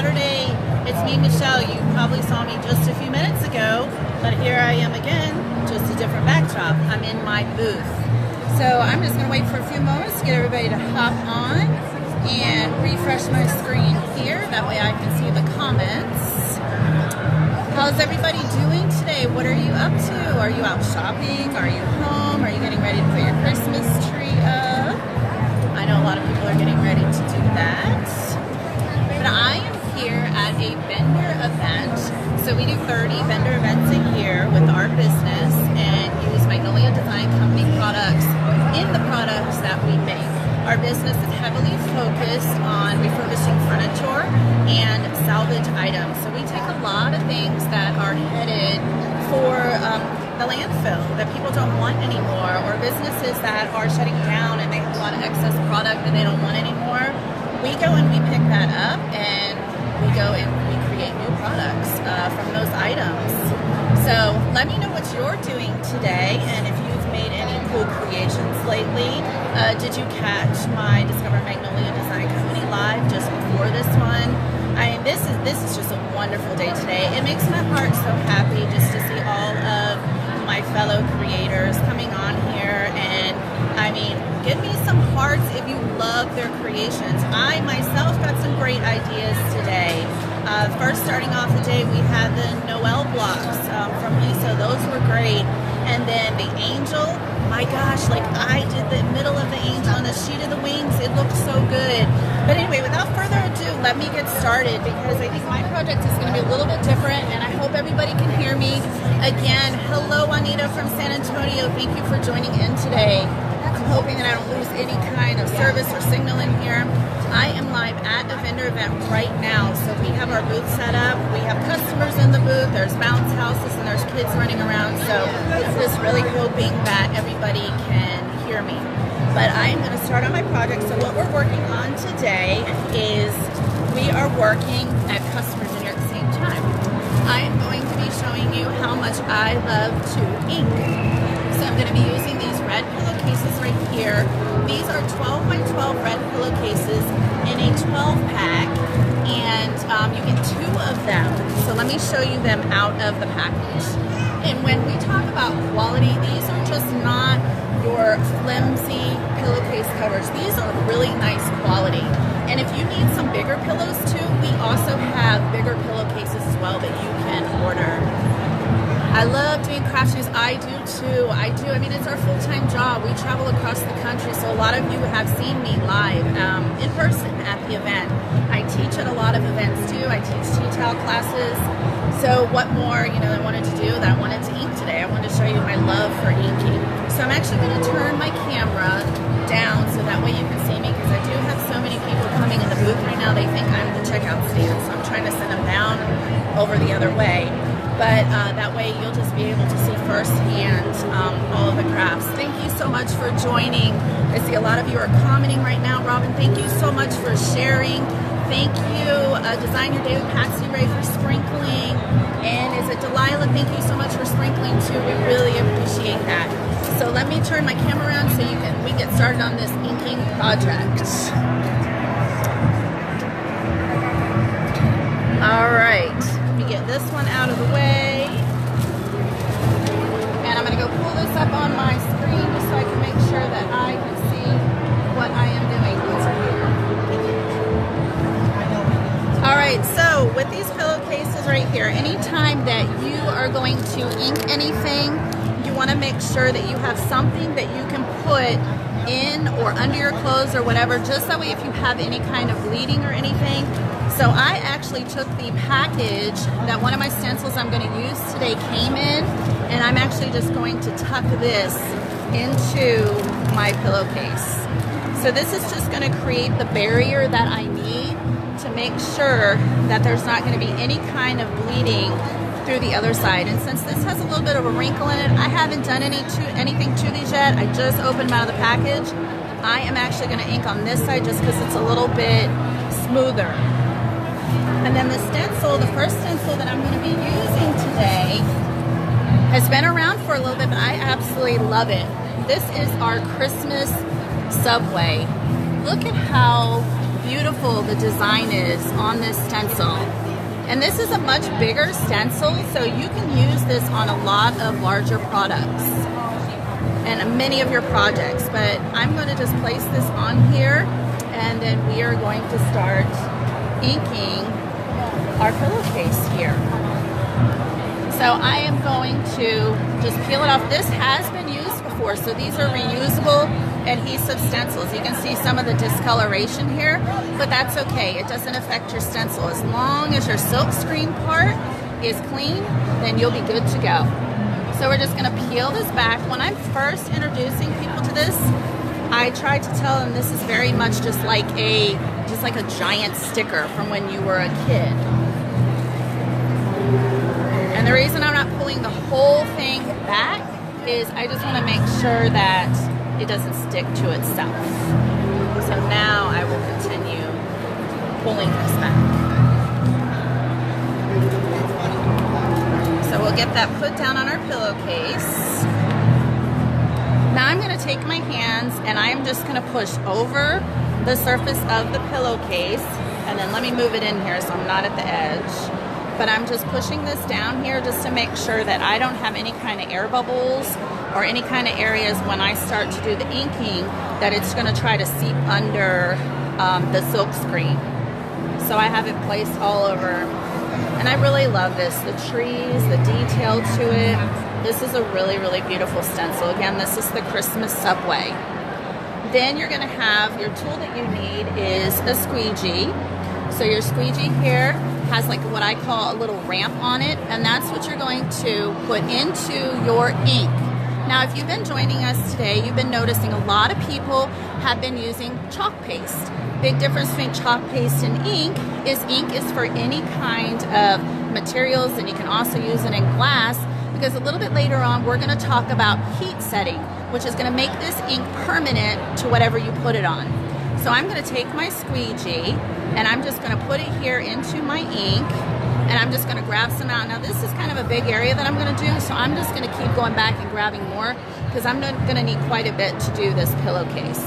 Saturday. It's me, Michelle. You probably saw me just a few minutes ago, but here I am again, just a different backdrop. I'm in my booth. So I'm just going to wait for a few moments to get everybody to hop on and refresh my screen here. That way I can see the comments. How's everybody doing today? What are you up to? Are you out shopping? Are you home? Are you getting ready to put your Christmas tree up? I know a lot of people are getting ready to do that. But I am here at a vendor event. So we do 30 vendor events a year with our business and use Magnolia Design Co products in the products that we make. Our business is heavily focused on refurbishing furniture and salvage items. So we take a lot of things that are headed for the landfill that people don't want anymore, or businesses that are shutting down and they have a lot of excess product that they don't want anymore. We go and we pick that up and we go and we create new products from those items. So let me know what you're doing today, and if you've made any cool creations lately. Did you catch my Discover Magnolia Design Company live just before this one? I mean, this is just a wonderful day today. It makes my heart so happy just to see all of my fellow creators coming on here, and I mean, give me some hearts if you love their creations. I myself got some great ideas today. First, starting off the day, we had the Noel blocks from Lisa. Those were great. And then the angel, my gosh, like I did the middle of the angel on the sheet of the wings. It looked so good. But anyway, without further ado, let me get started because I think my project is going to be a little bit different, and I hope everybody can hear me. Again, hello, Juanita from San Antonio. Thank you for joining in today. I'm hoping that I don't lose any kind of service or signal in here. I am live at a vendor event right now. So we have our booth set up. We have customers in the booth. There's bounce houses and there's kids running around. So I'm just really hoping that everybody can hear me. But I am going to start on my project. So what we're working on today is we are working at customers in here at the same time. I am going to be showing you how much I love to ink. So I'm going to be using these red pillowcases right here. These are 12 by 12 red pillowcases in a 12 pack, and you get 2 of them. So let me show you them out of the package. And when we talk about quality, these are just not your flimsy pillowcase covers. These are really nice quality. And if you need some bigger pillows too, we also have bigger pillowcases as well that you can order. I love doing craft shoes. I do too. I do. I mean, it's our full-time job. We travel across the country, so a lot of you have seen me live in person at the event. I teach at a lot of events too. I teach tea-towel classes. So what more, I wanted to do that I wanted to ink today. I wanted to show you my love for inking. So I'm actually going to turn my camera down so that way you can see me, because I do have so many people coming in the booth right now. They think I'm the checkout stand, so I'm trying to send them down over the other way. But that way you'll just be able to see firsthand all of the crafts. Thank you so much for joining. I see a lot of you are commenting right now. Robin, thank you so much for sharing. Thank you, Design Your Day with Patsy Ray, for sprinkling. And is it Delilah? Thank you so much for sprinkling too. We really appreciate that. So let me turn my camera around so we get started on this inking project. All right. Get this one out of the way, and I'm going to go pull this up on my screen just so I can make sure that I can see what I am doing. All right, so with these pillowcases right here, anytime that you are going to ink anything, you want to make sure that you have something that you can put in or under your clothes or whatever, just that way if you have any kind of bleeding or anything. So I actually took the package that one of my stencils I'm going to use today came in, and I'm actually just going to tuck this into my pillowcase. So this is just going to create the barrier that I need to make sure that there's not going to be any kind of bleeding through the other side. And since this has a little bit of a wrinkle in it, I haven't done anything to these yet. I just opened them out of the package. I am actually going to ink on this side just because it's a little bit smoother. And then the stencil, the first stencil that I'm going to be using today, has been around for a little bit, but I absolutely love it. This is our Christmas subway. Look at how beautiful the design is on this stencil. And this is a much bigger stencil, so you can use this on a lot of larger products and many of your projects. But I'm going to just place this on here, and then we are going to start inking our pillowcase here. So I am going to just peel it off. This has been used before, so these are reusable adhesive stencils. You can see some of the discoloration here, but that's okay. It doesn't affect your stencil. As long as your silk screen part is clean, then you'll be good to go. So we're just gonna peel this back. When I'm first introducing people to this, I try to tell them this is very much just like a giant sticker from when you were a kid. And the reason I'm not pulling the whole thing back is I just want to make sure that it doesn't stick to itself. So now I will continue pulling this back. So we'll get that put down on our pillowcase. Now I'm going to take my hands and I'm just going to push over the surface of the pillowcase, and then let me move it in here so I'm not at the edge. But I'm just pushing this down here just to make sure that I don't have any kind of air bubbles or any kind of areas when I start to do the inking that it's going to try to seep under the silk screen. So I have it placed all over, and I really love this. The trees, the detail to it. This is a really, really beautiful stencil. Again, this is the Christmas subway. Then you're going to have your tool that you need is a squeegee. So your squeegee here has like what I call a little ramp on it, and that's what you're going to put into your ink. Now, if you've been joining us today, you've been noticing a lot of people have been using chalk paste. Big difference between chalk paste and ink is for any kind of materials, and you can also use it in glass, because a little bit later on we're going to talk about heat setting, which is going to make this ink permanent to whatever you put it on. So I'm going to take my squeegee and I'm just going to put it here into my ink, and I'm just going to grab some out. Now this is kind of a big area that I'm going to do, so I'm just going to keep going back and grabbing more because I'm going to need quite a bit to do this pillowcase.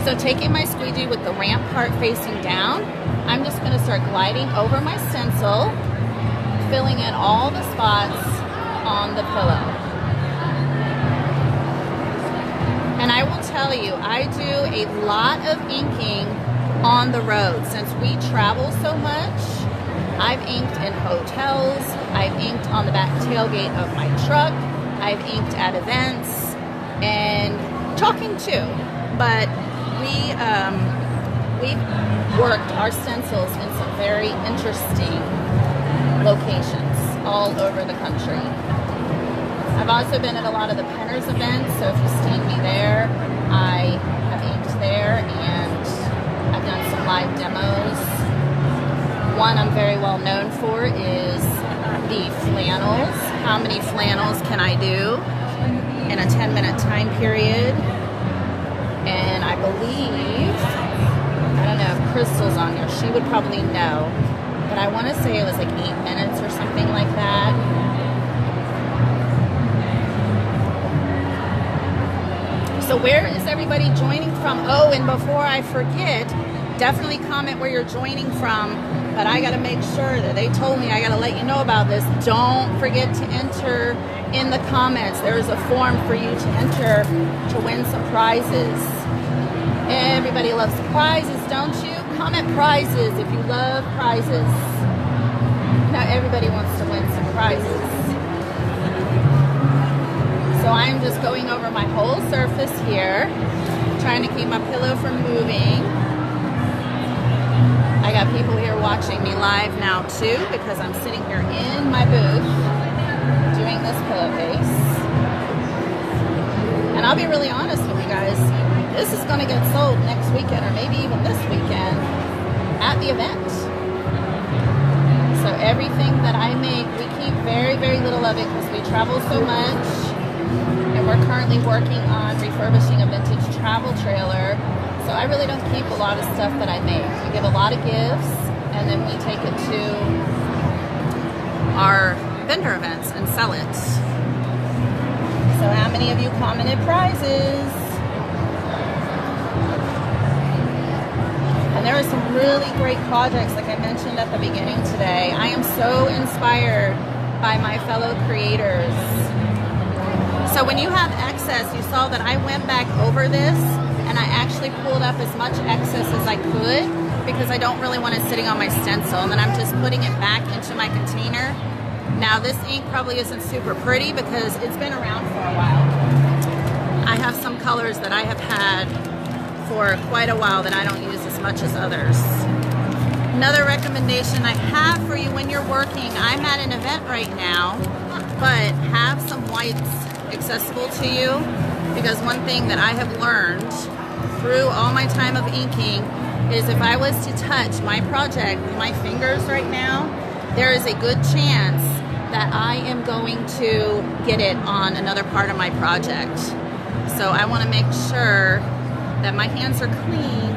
So taking my squeegee with the ramp part facing down, I'm just going to start gliding over my stencil, filling in all the spots on the pillow. And I will tell you, I do a lot of inking on the road. Since we travel so much, I've inked in hotels, I've inked on the back tailgate of my truck, I've inked at events, and chalking too. But we've worked our stencils in some very interesting locations all over the country. I've also been at a lot of the Penners events, so if you've seen me there, I have inked there, and I've done some live demos. One I'm very well known for is the flannels. How many flannels can I do in a 10-minute time period? And I believe, I don't know if Crystal's on here, she would probably know, but I want to say it was like 8 minutes or something like that. So where is everybody joining from? Oh, and before I forget, definitely comment where you're joining from, but I gotta make sure that they told me I gotta let you know about this. Don't forget to enter in the comments. There's a form for you to enter to win some prizes. Everybody loves prizes, don't you? Comment prizes if you love prizes. Now everybody wants to win some prizes. So I'm just going over my whole surface here, trying to keep my pillow from moving. I got people here watching me live now too, because I'm sitting here in my booth doing this pillowcase. And I'll be really honest with you guys, this is going to get sold next weekend, or maybe even this weekend at the event. So everything that I make, we keep very, very little of it because we travel so much. And we're currently working on refurbishing a vintage travel trailer. So I really don't keep a lot of stuff that I make. We give a lot of gifts, and then we take it to our vendor events and sell it. So how many of you commented prizes? And there are some really great projects, like I mentioned at the beginning today. I am so inspired by my fellow creators. So when you have excess, you saw that I went back over this and I actually pulled up as much excess as I could because I don't really want it sitting on my stencil, and then I'm just putting it back into my container. Now this ink probably isn't super pretty because it's been around for a while. I have some colors that I have had for quite a while that I don't use as much as others. Another recommendation I have for you when you're working, I'm at an event right now, but have some whites accessible to you, because one thing that I have learned through all my time of inking is if I was to touch my project with my fingers right now, there is a good chance that I am going to get it on another part of my project. So I want to make sure that my hands are clean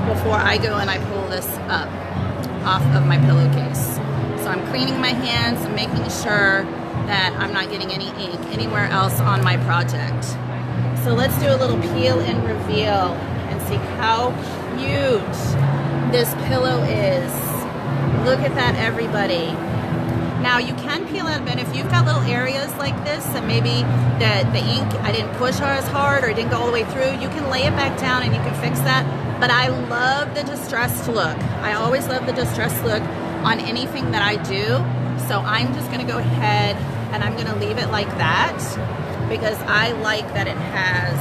before I go and I pull this up off of my pillowcase. So I'm cleaning my hands and making sure that I'm not getting any ink anywhere else on my project. So let's do a little peel and reveal and see how cute this pillow is. Look at that, everybody. Now you can peel it a bit if you've got little areas like this and maybe the ink, I didn't push as hard or it didn't go all the way through, you can lay it back down and you can fix that. But I love the distressed look. I always love the distressed look on anything that I do. So I'm just gonna go ahead and I'm gonna leave it like that because I like that it has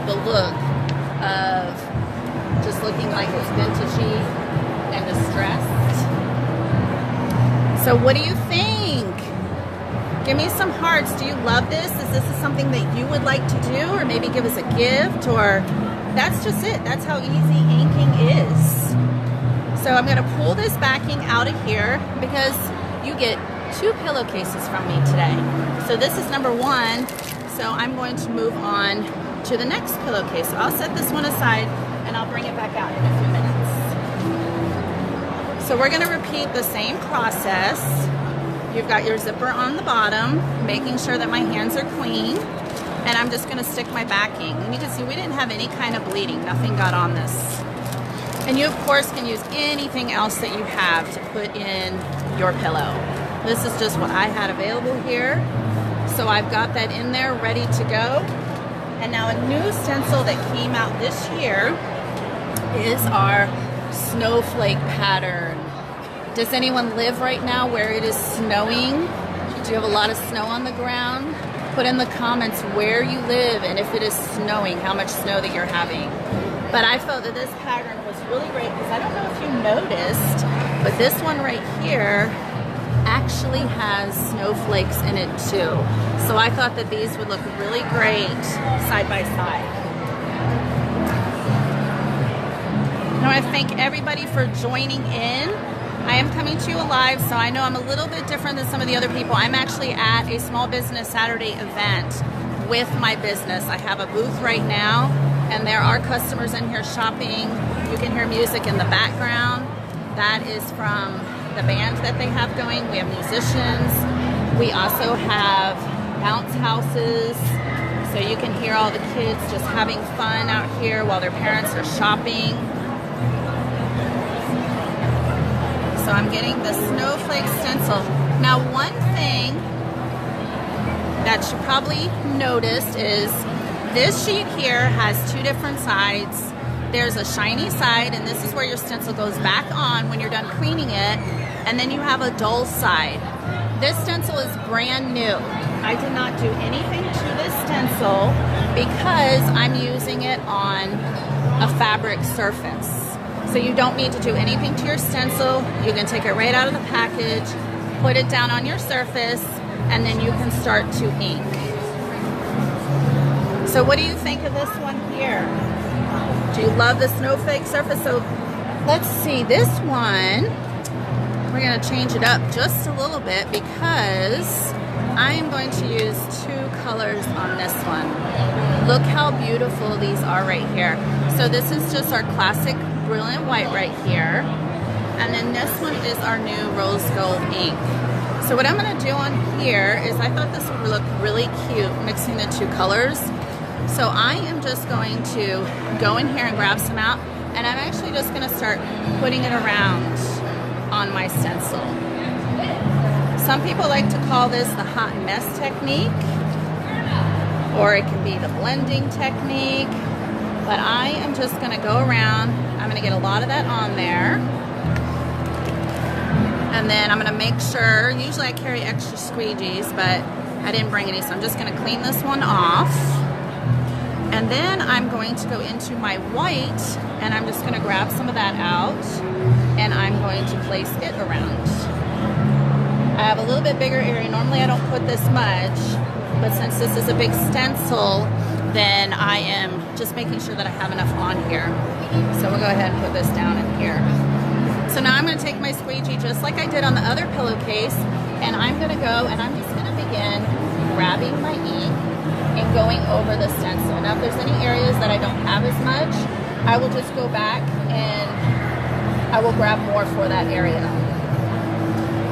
the look of just looking like it's vintagey and distressed. So what do you think? Give me some hearts. Do you love this? Is this something that you would like to do, or maybe give us a gift? Or that's just it. That's how easy inking is. So I'm gonna pull this backing out of here because you get 2 pillowcases from me today. So this is number 1. So I'm going to move on to the next pillowcase. So I'll set this one aside and I'll bring it back out in a few minutes. So we're gonna repeat the same process. You've got your zipper on the bottom, making sure that my hands are clean. And I'm just gonna stick my backing. And you can see we didn't have any kind of bleeding. Nothing got on this. And you of course can use anything else that you have to put in your pillow. This is just what I had available here. So I've got that in there ready to go. And now a new stencil that came out this year is our snowflake pattern. Does anyone live right now where it is snowing? Do you have a lot of snow on the ground? Put in the comments where you live and if it is snowing, how much snow that you're having. But I felt that this pattern was really great because I don't know if you noticed, but this one right here actually has snowflakes in it too. So I thought that these would look really great side by side. I want to thank everybody for joining in. I am coming to you live, so I know I'm a little bit different than some of the other people. I'm actually at a Small Business Saturday event with my business. I have a booth right now, and there are customers in here shopping. You can hear music in the background. That is from the band that they have going. We have musicians. We also have bounce houses, so you can hear all the kids just having fun out here while their parents are shopping. So I'm getting the snowflake stencil. Now one thing that you probably noticed is this sheet here has 2 different sides. There's a shiny side, and this is where your stencil goes back on when you're done cleaning it, and then you have a dull side. This stencil is brand new. I did not do anything to this stencil because I'm using it on a fabric surface. So you don't need to do anything to your stencil. You can take it right out of the package, put it down on your surface, and then you can start to ink. So what do you think of this one here? Do you love the snowflake surface? So let's see, this one, we're gonna change it up just a little bit because I am going to use 2 colors on this one. Look how beautiful these are right here. So this is just our classic brilliant white right here. And then this one is our new rose gold ink. So what I'm gonna do on here is I thought this would look really cute mixing the 2 colors. So I am just going to go in here and grab some out. And I'm actually just gonna start putting it around on my stencil. Some people like to call this the hot mess technique, or it can be the blending technique, but I am just gonna go around. I'm gonna get a lot of that on there. And then I'm gonna make sure, usually I carry extra squeegees, but I didn't bring any, so I'm just gonna clean this one off. And then I'm going to go into my white, and I'm just gonna grab some of that out, and I'm going to place it around. I have a little bit bigger area. Normally I don't put this much, but since this is a big stencil, then I am just making sure that I have enough on here. So we'll go ahead and put this down in here. So now I'm gonna take my squeegee just like I did on the other pillowcase, and I'm gonna go and I'm just gonna begin grabbing my ink and going over the stencil. Now if there's any areas that I don't have as much, I will just go back and I will grab more for that area.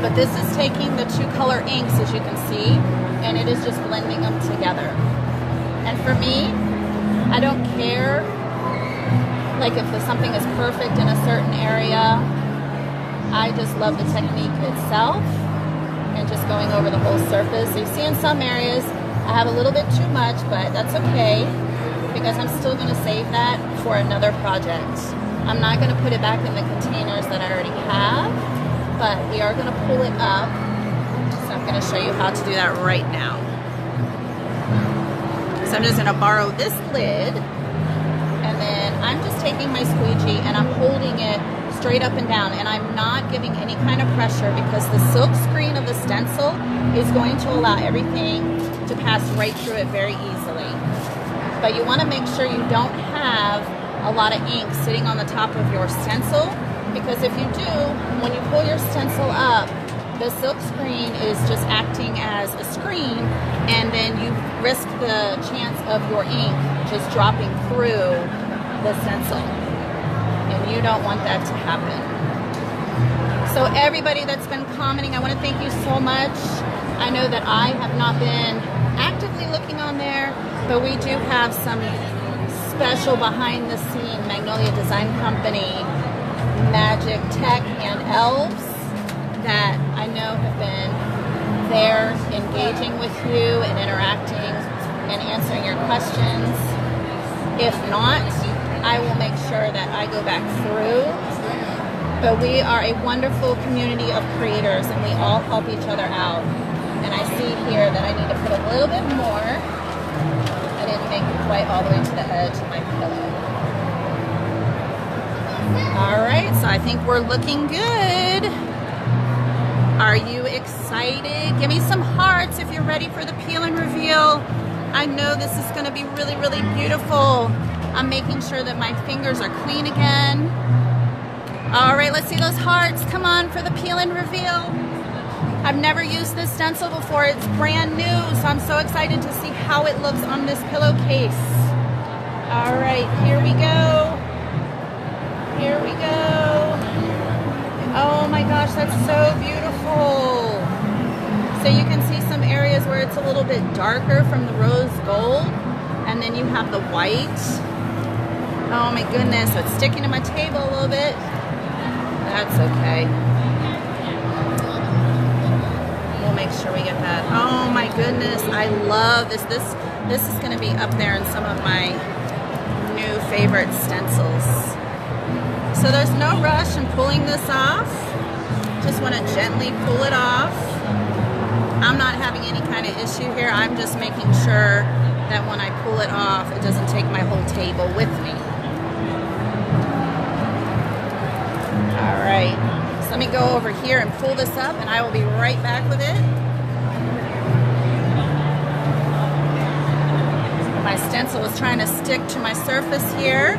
But this is taking the two color inks, as you can see, and it is just blending them together. And for me, I don't care like if something is perfect in a certain area. I just love the technique itself and just going over the whole surface. So you see in some areas I have a little bit too much, but that's okay because I'm still going to save that for another project. I'm not going to put it back in the containers that I already have, but we are going to pull it up. So I'm going to show you how to do that right now. So I'm just going to borrow this lid, and then I'm just taking my squeegee and I'm holding it straight up and down, and I'm not giving any kind of pressure because the silk screen of the stencil is going to allow everything to pass right through it very easily. But you want to make sure you don't have a lot of ink sitting on the top of your stencil, because if you do, when you pull your stencil up, the silk screen is just acting as a screen, and then you risk the chance of your ink just dropping through the stencil. And you don't want that to happen. So everybody that's been commenting, I want to thank you so much. I know that I have not been actively looking on there, but we do have some special behind the scene Magnolia Design Company, Magic Tech, and elves that I know have been there engaging with you and interacting and answering your questions. If not, I will make sure that I go back through. But we are a wonderful community of creators and we all help each other out. And I see here that I need to put a little bit more. I didn't make it quite all the way to the edge of my pillow. All right, so I think we're looking good. Are you excited? Give me some hearts if you're ready for the peel and reveal. I know this is gonna be really, really beautiful. I'm making sure that my fingers are clean again. All right, let's see those hearts. Come on for the peel and reveal. I've never used this stencil before. It's brand new, so I'm so excited to see how it looks on this pillowcase. All right, here we go. Here we go. Oh my gosh, that's so beautiful. So you can see some areas where it's a little bit darker from the rose gold, and then you have the white. Oh my goodness, so it's sticking to my table a little bit. That's okay. We'll make sure we get that. Oh my goodness, I love this. This is gonna be up there in some of my new favorite stencils. So there's no rush in pulling this off. Just wanna gently pull it off. I'm not having any kind of issue here. I'm just making sure that when I pull it off, it doesn't take my whole table with me. All right, so let me go over here and pull this up and I will be right back with it. My stencil is trying to stick to my surface here.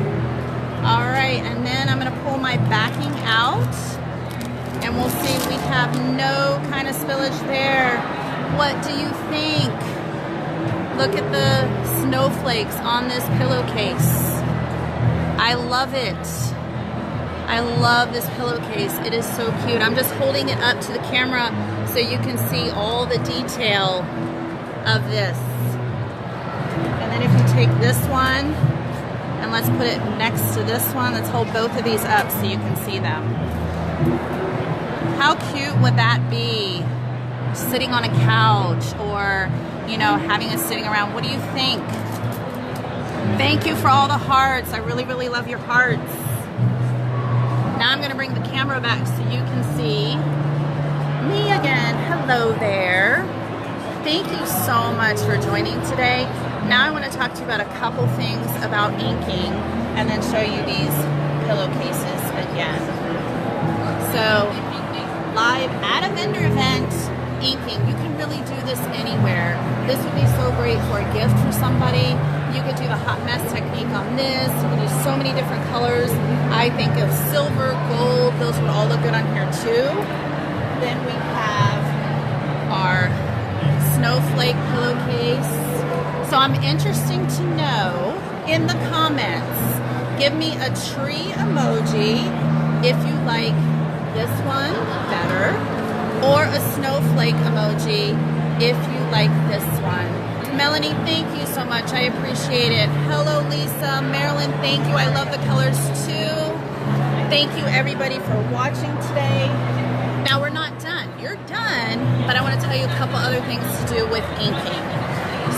All right, and then I'm gonna pull my backing out and we'll see we have no kind of spillage there. What do you think? Look at the snowflakes on this pillowcase. I love it. I love this pillowcase. It is so cute. I'm just holding it up to the camera so you can see all the detail of this. And then if you take this one And let's put it next to this one. Let's hold both of these up so you can see them. How cute would that be? Sitting on a couch or, you know, having us sitting around. What do you think? Thank you for all the hearts. I really, really love your hearts. Now I'm gonna bring the camera back so you can see me again. Hello there. Thank you so much for joining today. Now I want to talk to you about a couple things about inking and then show you these pillowcases again. So, live at a vendor event, inking. You can really do this anywhere. This would be so great for a gift for somebody. You could do the hot mess technique on this. You can use so many different colors. I think of silver, gold, those would all look good on here too. Then we have our snowflake pillowcase. So I'm interested to know in the comments, give me a tree emoji if you like this one better, or a snowflake emoji if you like this one. Melanie, thank you so much. I appreciate it. Hello, Lisa. Marilyn, thank you. I love the colors too. Thank you, everybody, for watching today. Now, we're not done. You're done, but I want to tell you a couple other things to do with inking.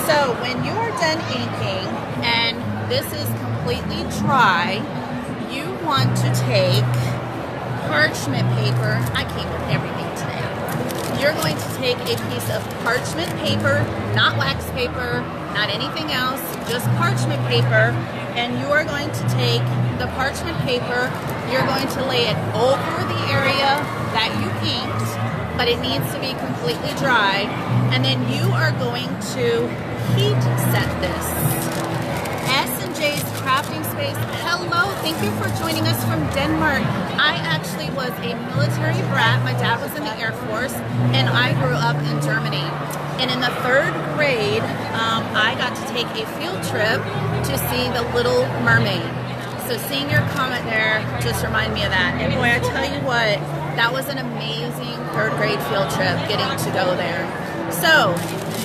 So, when you are done inking and this is completely dry, you want to take parchment paper. I came with everything today. You're going to take a piece of parchment paper, not wax paper, not anything else, just parchment paper, and you are going to take the parchment paper, you're going to lay it over the area that you inked, but it needs to be completely dry, and then you are going to heat set this. S&J's Crafting Space, hello, thank you for joining us from Denmark. I actually was a military brat. My dad was in the Air Force, and I grew up in Germany. And in the 3rd grade, I got to take a field trip to see The Little Mermaid. So seeing your comment there just reminded me of that. And boy, I tell you what, that was an amazing 3rd grade field trip getting to go there. So,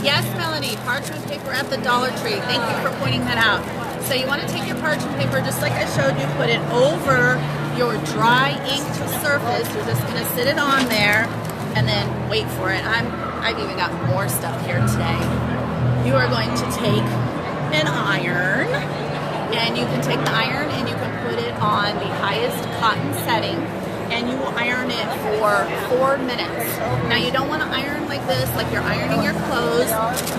yes, Melanie, parchment paper at the Dollar Tree. Thank you for pointing that out. So you want to take your parchment paper, just like I showed you, put it over your dry inked surface. You're just going to sit it on there and then wait for it. I've even got more stuff here today. You are going to take an iron, and you can take the iron and you can put it on the highest cotton setting, and you will iron it for 4 minutes. Now you don't want to iron like this, like you're ironing your clothes.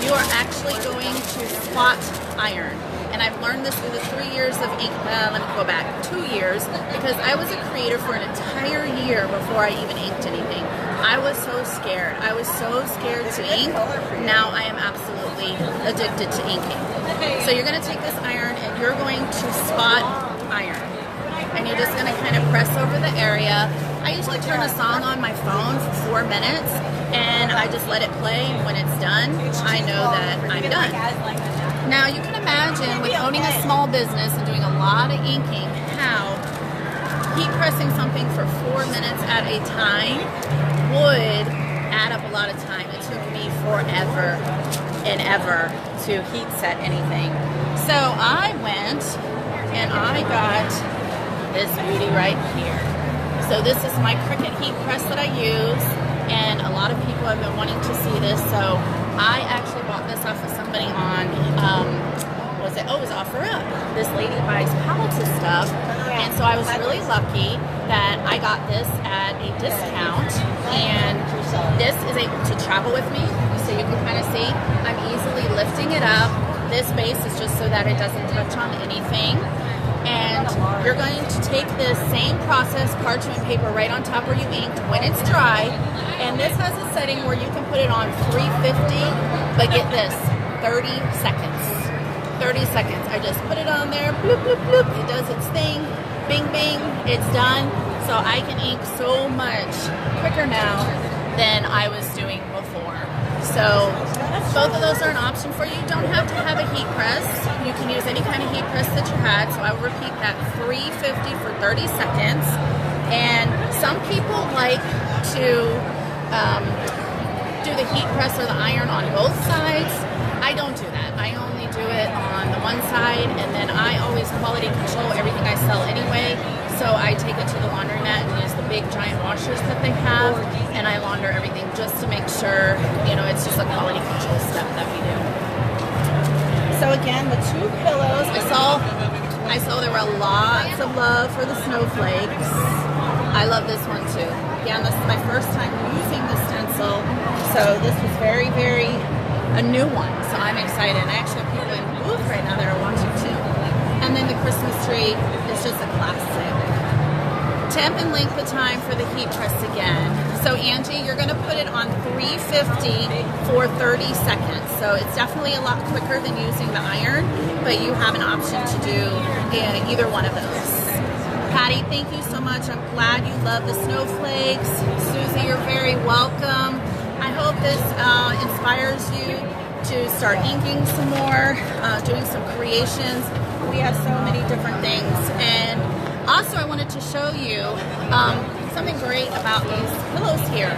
You are actually going to spot iron. And I've learned this through the 3 years of ink, let me go back, 2 years, because I was a creator for an entire year before I even inked anything. I was so scared. I was so scared to ink. Now I am absolutely addicted to inking. So you're going to take this iron and you're going to spot iron. And you're just going to kind of press over the area. I usually turn a song on my phone for 4 minutes and I just let it play. When it's done, I know that I'm done. Now you can imagine with owning a small business and doing a lot of inking how heat pressing something for 4 minutes at a time would add up a lot of time. It took me forever and ever to heat set anything. So I went and I got this beauty right here. So this is my Cricut heat press that I use, and a lot of people have been wanting to see this, so I actually bought this off of somebody on, what was it? Oh, it was OfferUp. This lady buys pallets of stuff, and so I was really lucky that I got this at a discount, and this is able to travel with me, so you can kind of see I'm easily lifting it up. This base is just so that it doesn't touch on anything. And you're going to take this same process, parchment paper right on top where you inked when it's dry, and this has a setting where you can put it on 350, but get this, 30 seconds. 30 seconds. I just put it on there, bloop, bloop, bloop, it does its thing, bing, bing, it's done. So I can ink so much quicker now than I was doing before. So both of those are an option for you. You don't have to have a heat press. You can use any kind of heat press that you had. So I will repeat that, 350 for 30 seconds. And some people like to do do the heat press or the iron on both sides. I don't do that. I only do it on the one side, and then I always quality control everything I sell anyway. So I take it to the laundromat and use the big giant washers that they have, and I launder everything just to make sure, it's just a quality control step that we do. So again, the 2 pillows, I saw there were lots of love for the snowflakes. I love this one too. Again, this is my first time using the stencil, so this was very, very a new one. So I'm excited. I actually have people in the booth right now that are watching too. And then the Christmas tree is just a classic. Temp and length of time for the heat press again. So Angie, you're going to put it on 350 for 30 seconds. So it's definitely a lot quicker than using the iron, but you have an option to do either one of those. Patty, thank you so much. I'm glad you love the snowflakes. Susie, you're very welcome. I hope this inspires you to start inking some more, doing some creations. We have so many different things. And also, I wanted to show you something great about these pillows here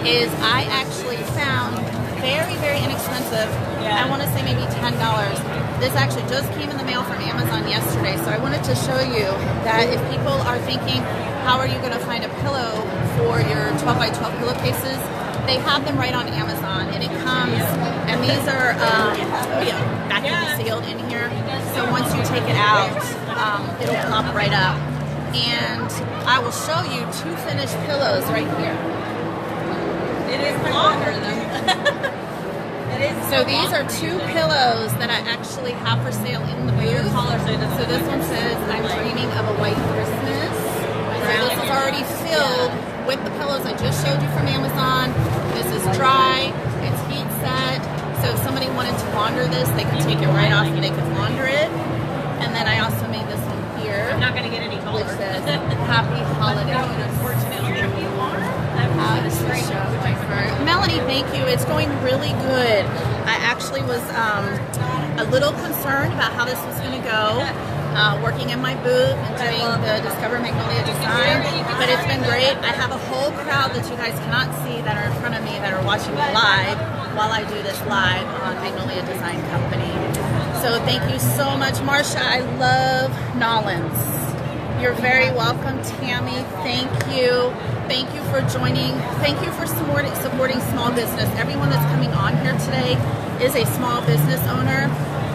is I actually found very, very inexpensive. I want to say maybe $10. This actually just came in the mail from Amazon yesterday, so I wanted to show you that if people are thinking, how are you going to find a pillow for your 12 by 12 pillowcases? They have them right on Amazon, and it comes, and these are vacuum sealed in here, so once you take it out, it'll pop right up. And I will show you 2 finished pillows right here. It is longer though. So these are 2 pillows that I actually have for sale in the booth. So this one says, I'm dreaming of a white Christmas. So this is already filled with the pillows I just showed you from Amazon. This is dry, it's heat set. So if somebody wanted to launder this, they could take it right off and they could launder it. And then I also made this one here. I'm not going to get any taller. Which says, Happy Holidays. Unfortunately, if you are, Melanie, thank you. It's going really good. I actually was a little concerned about how this was going to go, working in my booth and doing the Discover Magnolia Design, but it's been great. I have a whole crowd that you guys cannot see that are in front of me that are watching me live while I do this live on Magnolia Design Company. So thank you so much, Marsha. I love Nollins. You're very welcome, Tammy. Thank you. Thank you for joining. Thank you for supporting small business. Everyone that's coming on here today is a small business owner.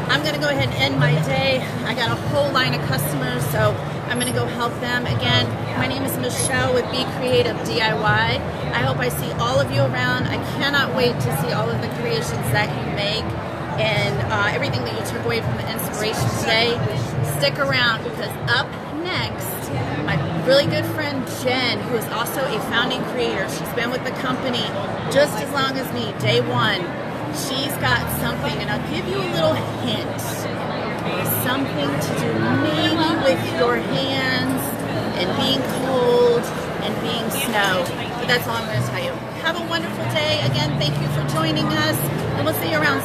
I'm going to go ahead and end my day. I got a whole line of customers, so I'm going to go help them. Again, my name is Michelle with Be Creative DIY. I hope I see all of you around. I cannot wait to see all of the creations that you make and everything that you took away from the inspiration today. Stick around because up next, my really good friend Jen, who is also a founding creator. She's been with the company just as long as me, day one. She's got something, and I'll give you a little hint. Something to do maybe with your hands and being cold and being snow. But that's all I'm going to tell you. Have a wonderful day. Again, thank you for joining us, and we'll see you around.